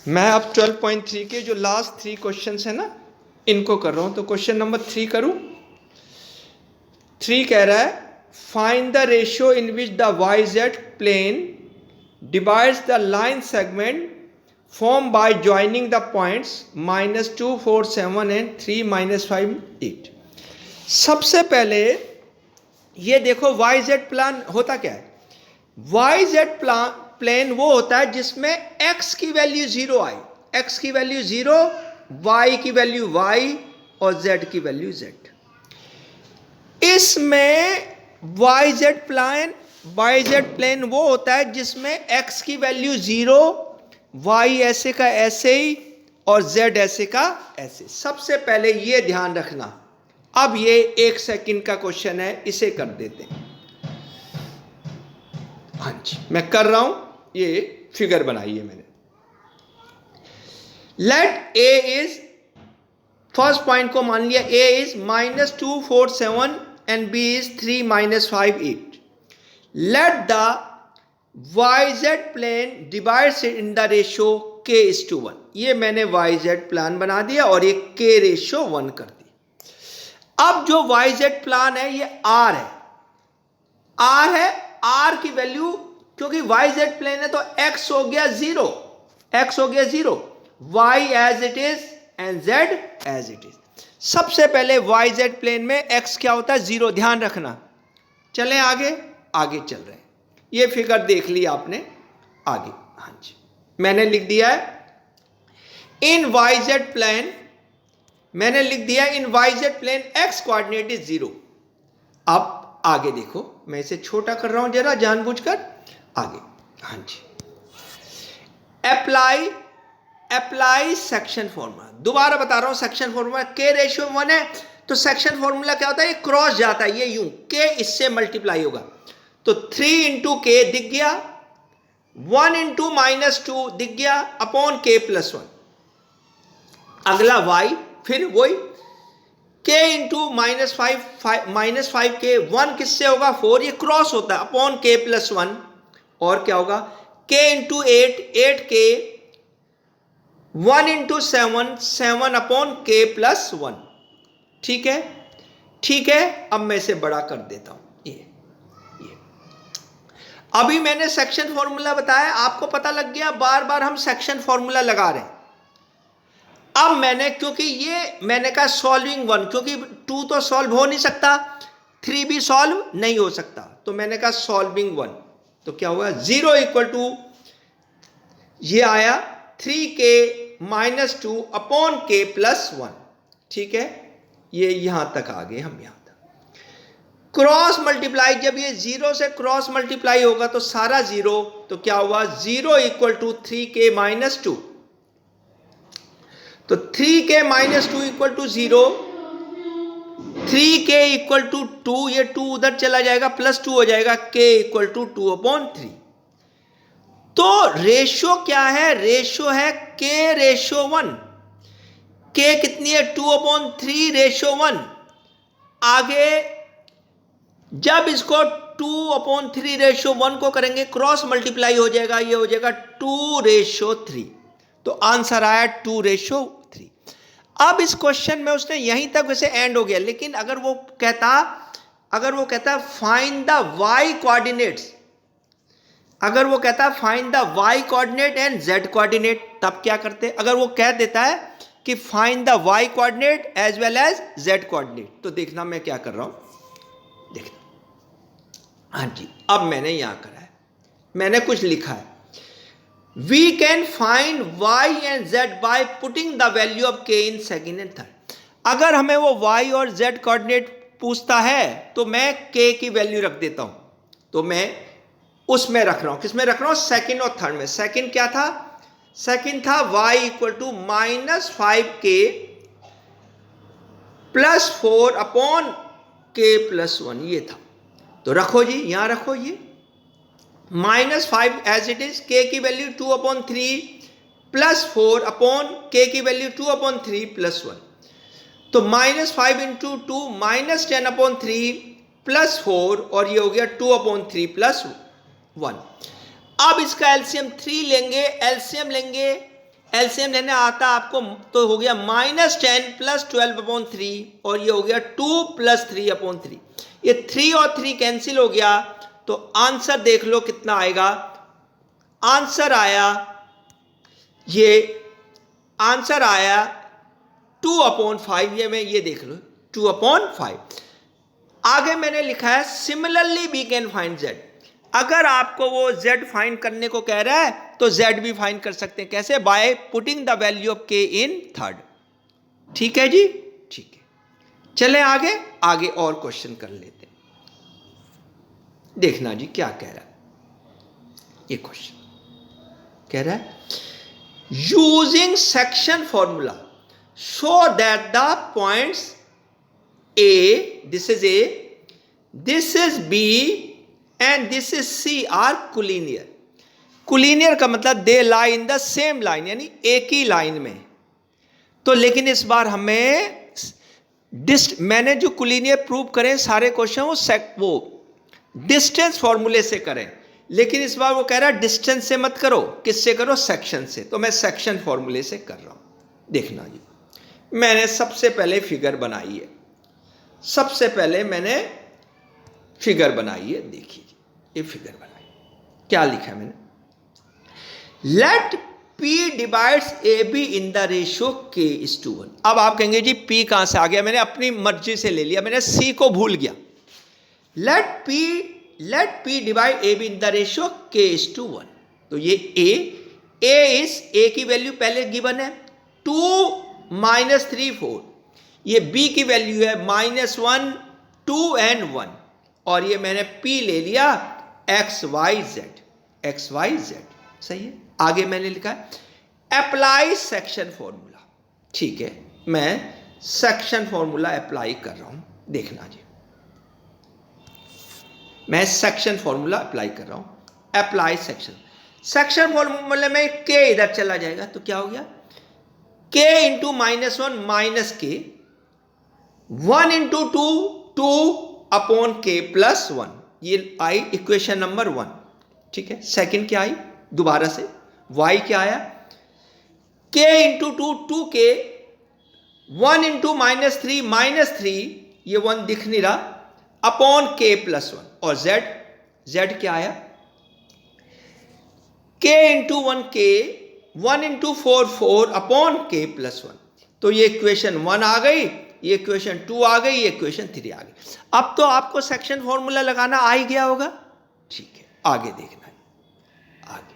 मैं अब 12.3 के जो लास्ट 3 क्वेश्चन है ना इनको कर रहा हूं। तो क्वेश्चन नंबर 3 करूं। 3 कह रहा है find the ratio in which the Y Z plane divides the line segment form by joining the points -2, 4, 7 and 3, -5, 8। सबसे पहले ये देखो वाई जेड प्लान होता क्या है। वाई जेड प्लेन वो होता है जिसमें x की वैल्यू 0 आए, x की वैल्यू 0, y की वैल्यू y और z की वैल्यू z। इसमें वाई जेड प्लेन वो होता है जिसमें x की वैल्यू 0, y ऐसे का ऐसे ही और z ऐसे का ऐसे। सबसे पहले ये ध्यान रखना। अब ये 1 सेकंड का क्वेश्चन है, इसे कर देते हैं। हाँ जी, मैं कर रहा हूं। ये फिगर बनाई है मैंने। Let A is, first point को मान लिया A is -2, 4, 7 and B is 3, -5, 8। Let the Y Z plane divides in the ratio k:1। ये मैंने वाई जेड प्लान बना दिया और ये k:1 कर दी। अब जो वाई जेड प्लान है ये r है, r की वैल्यू, क्योंकि वाई जेड प्लेन है तो x हो गया 0, y as it is and z as it is. सबसे पहले वाई जेड प्लेन में x क्या होता है 0, ध्यान रखना। चलें आगे चल रहे हैं। ये फिगर देख लिया आपने, आगे। हाँ जी, मैंने लिख दिया है इन वाई जेड प्लेन, मैंने लिख दिया in Y Z plane x coordinate is 0। अब आगे देखो, मैं इसे छोटा कर रहा हूं जरा जानबूझकर, आगे। हाँ जी, अप्लाई सेक्शन फॉर्मूला। दोबारा बता रहा हूं, सेक्शन फॉर्मूला k:1 है तो सेक्शन फॉर्मूला क्या होता है, ये क्रॉस जाता है, ये यूं k इससे मल्टीप्लाई होगा तो 3 इंटू k दिख गया, 1 इंटू -2 दिख गया अपॉन k+1। अगला y, फिर वही k इंटू -5 k, 1 किससे होगा 4, ये क्रॉस होता है अपॉन k+1। और क्या होगा k into 8 k, 1 into 7 upon k+1। ठीक है। अब मैं इसे बड़ा कर देता हूं। ये अभी मैंने सेक्शन फॉर्मूला बताया, आपको पता लग गया, बार बार हम सेक्शन फॉर्मूला लगा रहे हैं। अब क्योंकि ये मैंने कहा सॉल्विंग 1, क्योंकि 2 तो सॉल्व हो नहीं सकता, 3 भी सॉल्व नहीं हो सकता, तो मैंने कहा सॉल्विंग 1। तो क्या हुआ 0 इक्वल टू ये आया 3k-2 अपॉन k+1। ठीक है, ये यहां तक आ गए हम। यहां तक क्रॉस मल्टीप्लाई, जब ये 0 से क्रॉस मल्टीप्लाई होगा तो सारा 0, तो क्या हुआ 0 इक्वल टू 3k-2। तो 3k-2 equal to 0, 3k equal to 2, ये 2 उधर चला जाएगा, +2 हो जाएगा, k इक्वल टू 2/3। तो रेशियो क्या है, रेशियो है k:1। k कितनी है 2/3:1। आगे जब इसको 2/3:1 को करेंगे, क्रॉस मल्टीप्लाई हो जाएगा, ये हो जाएगा 2:3। तो आंसर आया 2:3। अब इस क्वेश्चन में उसने यहीं तक वैसे एंड हो गया, लेकिन अगर वो कहता फाइंड द वाई कोऑर्डिनेट्स, अगर वो कहता find the Y coordinate and Z coordinate, तब क्या करते। अगर वो कह देता है कि find the Y coordinate as well as Z coordinate, तो देखना मैं क्या कर रहा हूं, देखना। हाँ जी, अब मैंने यहां करा है, मैंने कुछ लिखा है, we can find y and z by putting the value of k in second and third। अगर हमें वो y और z कोऑर्डिनेट पूछता है तो मैं k की वैल्यू रख देता हूं। तो मैं उसमें रख रहा हूं, किसमें रख रहा हूं, सेकंड और थर्ड में। सेकंड क्या था, सेकंड था y equal to -5k +4 upon k+1, ये था। तो रखो जी, यहां रखो, ये -5 एज इट इज, k की वैल्यू 2/3 +4 अपॉन k की वैल्यू 2/3 +1। तो -5 इंटू 2 -10/3 +4, और ये हो गया 2/3 +1। अब इसका एलसीएम 3 लेंगे, एलसीएम लेने आता आपको तो हो गया -10 + 12/3 और ये हो गया 2 + 3/3। ये 3 और 3 कैंसिल हो गया तो आंसर देख लो कितना आएगा। आंसर आया, ये आंसर आया 2/5। ये मैं ये देख लो 2/5। आगे मैंने लिखा है similarly we can find Z. अगर आपको वो z फाइंड करने को कह रहा है तो z भी फाइंड कर सकते हैं। कैसे? By putting the value of k in third. ठीक है जी, ठीक है। चले आगे, आगे और क्वेश्चन कर लेते हैं। देखना जी क्या कह रहा है ये क्वेश्चन। कह रहा है using section formula show that the points a, this is a, this is b and this is c are collinear। collinear का मतलब दे लाई इन द सेम लाइन, यानी एक ही लाइन में। तो लेकिन इस बार हमें मैंने जो collinear प्रूव करें सारे क्वेश्चन वो डिस्टेंस फॉर्मूले से करें, लेकिन इस बार वो कह रहा है डिस्टेंस से मत करो, किससे करो? सेक्शन से। तो मैं सेक्शन फॉर्मूले से कर रहा हूं। देखना जी, मैंने सबसे पहले फिगर बनाई है, सबसे पहले मैंने फिगर बनाई है। देखिए ये फिगर बनाई, क्या लिखा है मैंने? Let P divides AB in the ratio K:1। अब आप कहेंगे जी P कहां से आ गया? मैंने अपनी मर्जी से ले लिया, मैंने C को भूल गया। Let P divide AB in the ratio K:1। तो ये A की वैल्यू पहले गिवन है 2 - 3 4। ये b की वैल्यू है -1 2 और 1, और ये मैंने p ले लिया xyz। सही है। आगे मैंने लिखा है अप्लाई सेक्शन फॉर्मूला। ठीक है, मैं सेक्शन फॉर्मूला अप्लाई कर रहा हूं। देखना जी, मैं सेक्शन फॉर्मूला अप्लाई कर रहा हूं। अप्लाई सेक्शन फॉर्मूले में k इधर चला जाएगा तो क्या हो गया? k × -1 - k, 1 × 2 2/k+1। ये आई इक्वेशन नंबर 1। ठीक है, सेकंड क्या आई? दोबारा से y क्या आया? k × 2 2k, 1 × -3 ये 1 दिख नहीं रहा, /k+1। और z क्या आया? k × 1k, 1 × 4 4/k+1। तो ये इक्वेशन 1 आ गई, ये इक्वेशन 2 आ गई, ये इक्वेशन 3 आ गई। अब तो आपको सेक्शन फॉर्मूला लगाना आ ही गया होगा। ठीक है, आगे देखना है, आगे।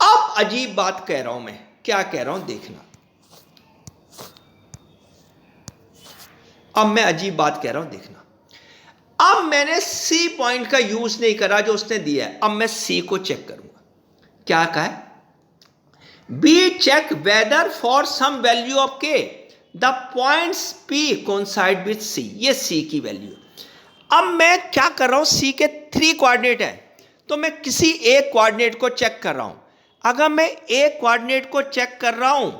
अब अजीब बात कह रहा हूं मैं, क्या कह रहा हूं देखना। अब मैं अजीब बात कह रहा हूं देखना। अब मैंने सी पॉइंट का यूज नहीं करा जो उसने दिया है। अब मैं सी को चेक करूंगा। क्या कहा है? B check whether for some value of K the points P coincide with C। ये C की वैल्यू है। अब मैं क्या कर रहा हूं? C के 3 कोऑर्डिनेट है, तो मैं किसी एक कोऑर्डिनेट को चेक कर रहा हूं। अगर मैं एक कोऑर्डिनेट को चेक कर रहा हूं,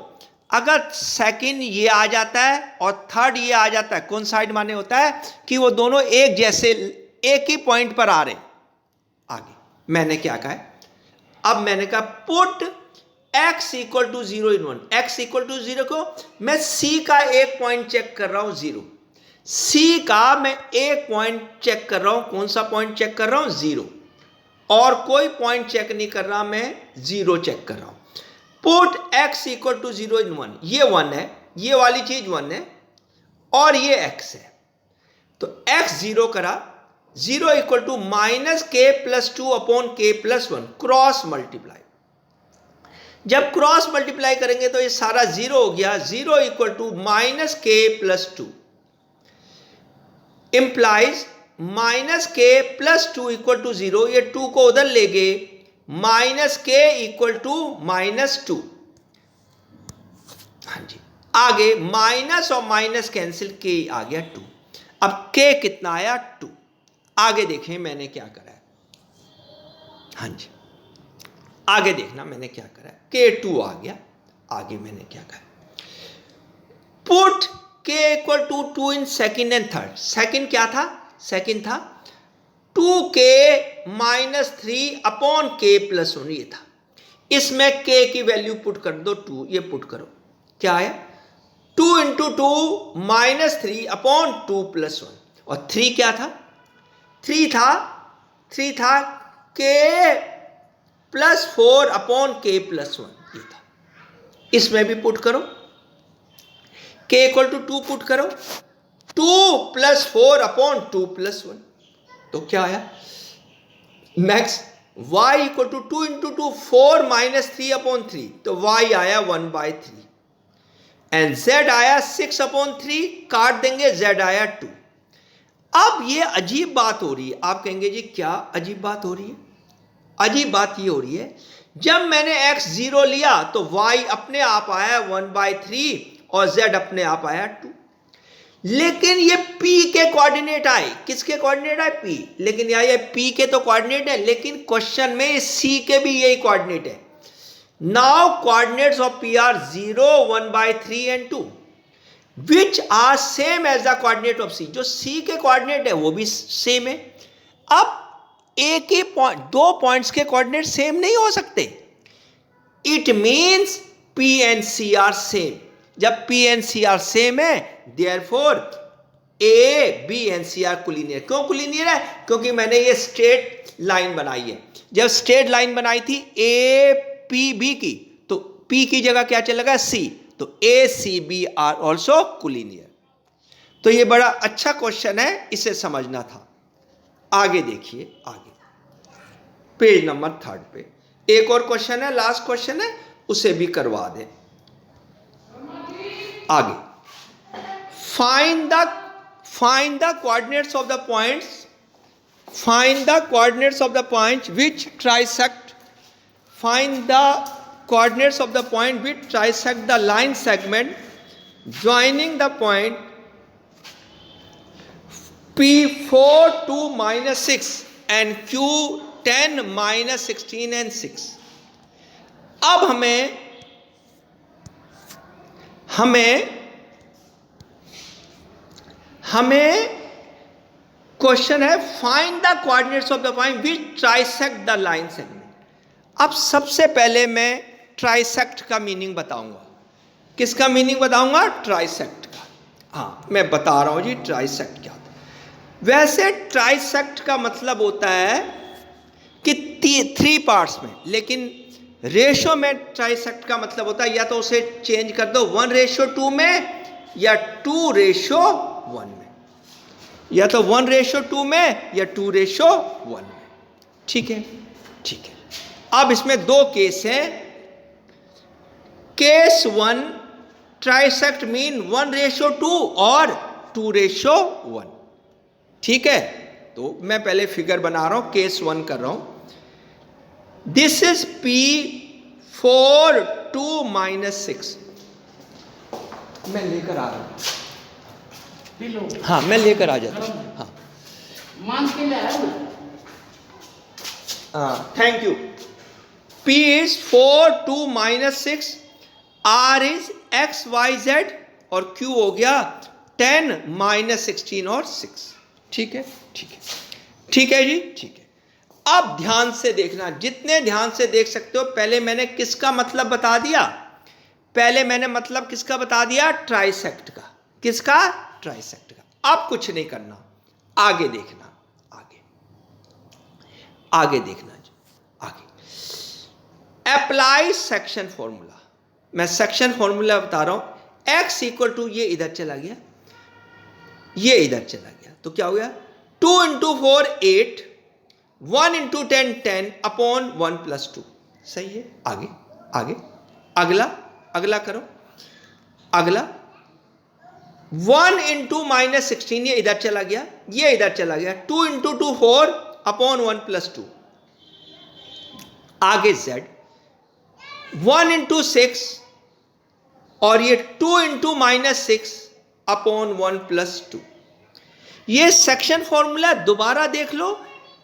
अगर सेकंड ये आ जाता है और थर्ड ये आ जाता है, कोइंसाइड माने होता है कि वो दोनों एक जैसे एक ही पॉइंट पर आ रहे। आगे मैंने क्या कहा है? अब मैंने कहा पुट x = 0 इन 1। x = 0 को मैं C का एक पॉइंट चेक कर रहा हूं 0। C का मैं एक पॉइंट चेक कर रहा हूं। कौन सा पॉइंट चेक कर रहा हूं? 0। और कोई पॉइंट चेक नहीं कर रहा, मैं 0 चेक कर रहा हूं। पुट x = 0 इन 1। ये 1 है, ये वाली चीज 1 है और ये x है। तो x 0 करा, 0 = -k+2/k+1 क्रॉस मल्टीप्लाई। जब क्रॉस मल्टीप्लाई करेंगे तो ये सारा 0 हो गया। 0 = -k+2 इंप्लाइज -k+2 = 0। ये 2 को उधर ले गए, -k = -2। हाँ जी, आगे माइनस और माइनस कैंसिल, k आ गया 2। अब k कितना आया? 2। आगे देखें मैंने क्या करा है। हाँ जी, आगे देखना मैंने क्या करा है। k2 आ गया। आगे मैंने क्या करा? Put k = 2 in second and third. Second क्या था? सेकंड था 2k - 3/k+1। ये था। इसमें k की वैल्यू पुट कर दो 2, ये पुट करो, क्या आया 2 इंटू 2 -3 अपॉन 2 + 1, और 3 क्या था, 3 था k + 4 अपॉन k + 1, ये था। इसमें भी पुट करो, k = 2 पुट करो, 2 + 4 अपॉन 2 + 1, तो क्या आया मैक्स y = 2 इंटू 2 4 - 3 अपॉन 3, तो y आया 1/3, एंड z आया 6/3, काट देंगे, z आया 2। अब ये अजीब बात हो रही है, आप कहेंगे जी क्या अजीब बात हो रही है? अजीब बात ये हो रही है, जब मैंने x 0 लिया तो y अपने आप आया 1/3 और z अपने आप आया 2, लेकिन ये p के कोऑर्डिनेट आए, किसके कोऑर्डिनेट आए, p, लेकिन यहाँ ये p के तो कोऑर्डिनेट है, लेकिन क्वेश्चन में c के भी यही कोऑर्डिनेट है। Now coordinates of p are 0, 1/3 and 2 which are same as the coordinate of c, जो c के कोऑर्डिनेट है वो भी सेम है। अब एक ही पॉइंट, दो पॉइंट्स के कोऑर्डिनेट सेम नहीं हो सकते, it means p and c are same. जब p and c are same है, therefore a, b and c are collinear. क्यों कोलिनियर है? क्योंकि मैंने ये स्ट्रेट लाइन बनाई है। जब स्ट्रेट लाइन बनाई थी a p b की, तो p की जगह क्या चलेगा, c, तो a c b are also collinear. तो ये बड़ा अच्छा क्वेश्चन है, इसे समझना था। आगे देखिए, आगे पेज नंबर 3 पे एक और क्वेश्चन है, लास्ट क्वेश्चन है, उसे भी करवा दें। आगे find the coordinates of the points, find the coordinates of the points which trisect, find the coordinates of the point which trisect the line segment joining the point P4 to -6 and Q10 -16 and 6। अब हमें question है find the coordinates of the point which trisect the line segment. अब सबसे पहले मैं trisect का meaning बताऊंगा। किसका मीनिंग बताऊंगा? ट्राइसेक्ट का। हाँ, मैं बता रहा हूं जी ट्राइसेक्ट क्या होता है। वैसे ट्राइसेक्ट का मतलब होता है कि 3 पार्ट्स में, लेकिन रेशो में ट्राइसेक्ट का मतलब होता है या तो उसे चेंज कर दो 1:2 में, या 2:1 में, या तो 1:2 में या 2:1 में। ठीक है, ठीक है। अब इसमें 2 केस हैं। केस 1 ट्राइसेक्ट मीन 1:2 और 2:1। ठीक है, तो मैं पहले फिगर बना रहा हूं, केस 1 कर रहा हूं। This is P4 to -6। मैं लेकर आ रहा हूं, हाँ मैं लेकर आ जाता हूं। हाँ, मान के ले आया। हाँ, thank you. P is 4 to -6, R is x y z और Q हो गया 10 -16 और 6। ठीक है, ठीक है, ठीक है जी, ठीक है। अब ध्यान से देखना, जितने ध्यान से देख सकते हो। पहले मैंने किसका मतलब बता दिया? पहले मैंने मतलब किसका बता दिया? ट्राइसेक्ट का। किसका? ट्राइसेक्ट का। अब कुछ नहीं करना, आगे देखना, आगे देखना जी, आगे। Apply section formula. मैं सेक्शन फॉर्मूला बता रहा हूं। x = ये इधर चला गया, ये इधर चला गया, तो क्या हो गया? 2 × 4 8, 1 × 10 10 अपॉन 1 + 2। सही है। आगे, आगे, अगला, अगला करो, अगला 1 × -16, ये इधर चला गया, ये इधर चला गया। 2 × 2 4 अपॉन 1 + 2। आगे z 1 × 6 और ये 2 × -6 अपॉन 1 + 2। ये सेक्शन फॉर्मूला दोबारा देख लो।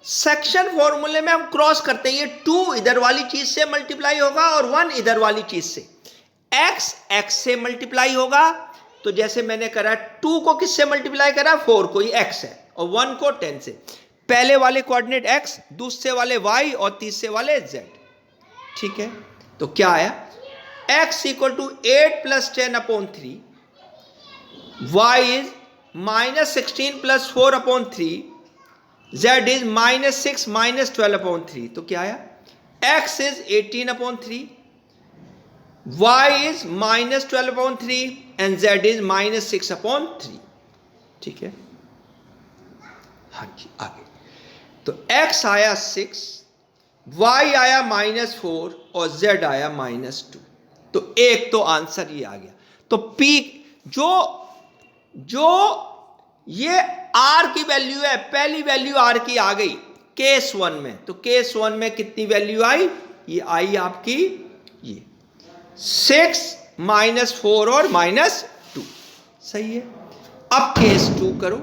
सेक्शन फॉर्मूले में हम क्रॉस करते हैं, ये 2 इधर वाली चीज से मल्टीप्लाई होगा और 1 इधर वाली चीज से। x से मल्टीप्लाई होगा, तो जैसे मैंने करा 2 को किससे मल्टीप्लाई करा? 4 को, ये x है, और 1 को 10 से। पहले वाले कोऑर्डिनेट x, दूसरे वाले y और तीसरे वाले z। ठीक है, तो क्या आया, x equal to 8 plus 10 upon 3, y is minus 16 plus 4 upon 3, z is minus 6 minus 12 upon 3, तो क्या आया, x is 18 upon 3, y is minus 12 upon 3 and z is minus 6 upon 3, ठीक है। हाँ जी, आगे तो x आया 6, y आया माइनस 4 और z आया माइनस 2, तो एक तो आंसर ये आ गया। तो p जो ये r की वैल्यू है, पहली वैल्यू r की आ गई केस 1 में, तो केस 1 में कितनी वैल्यू आई, ये आई आपकी ये 6 माइनस 4 और माइनस 2, सही है। अब केस 2 करो।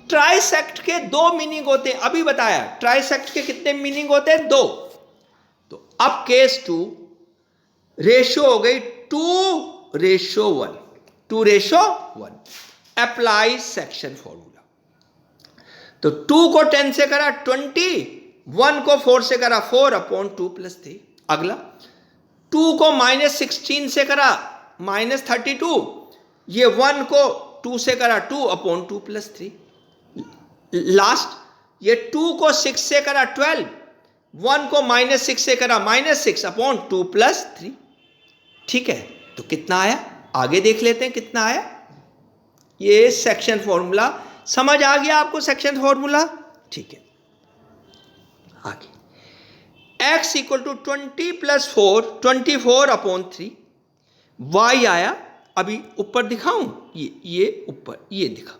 ट्राइसेक्ट के 2 मीनिंग होते हैं, अभी बताया ट्राइसेक्ट के कितने मीनिंग होते हैं, 2। तो अब केस 2 रेशो हो गई 2:1, 2:1, अप्लाई सेक्शन फॉर्मूला। तो 2 को 10 से करा 20, 1 को 4 से करा 4 अपॉन 2 प्लस 3। अगला 2 को माइनस 16 से करा माइनस 32, ये 1 को 2 से करा 2 अपॉन 2 प्लस 3। लास्ट ये 2 को 6 से करा 12, 1 को माइनस 6 से करा माइनस 6 अपॉन 2 प्लस 3, ठीक है। तो कितना आया, आगे देख लेते हैं कितना आया। ये सेक्शन फॉर्मूला समझ आ गया आपको, सेक्शन फॉर्मूला, ठीक है। आगे x equal to 20 plus 4, 24 upon 3, y आया, अभी ऊपर दिखाऊं, ये ऊपर ये दिखा,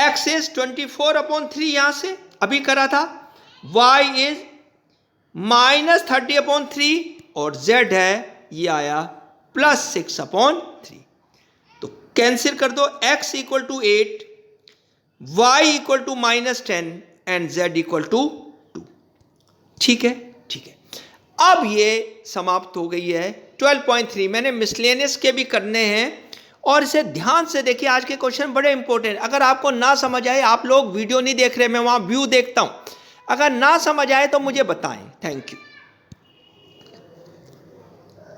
x इज 24 अपॉन 3 यहां से अभी करा था, y इज माइनस 30 अपॉन 3 और z है ये आया प्लस 6 अपॉन 3। तो कैंसिल कर दो, x equal to 8, y equal to minus 10 and z equal to 2, ठीक है, ठीक है। अब ये समाप्त हो गई है 12.3। मैंने मिसलेनियस के भी करने हैं और इसे ध्यान से देखिए, आज के क्वेश्चन बड़े इंपॉर्टेंट। अगर आपको ना समझ आए, आप लोग वीडियो नहीं देख रहे, मैं वहां व्यू देखता हूं, अगर ना समझ आए तो मुझे बताएं। Thank you.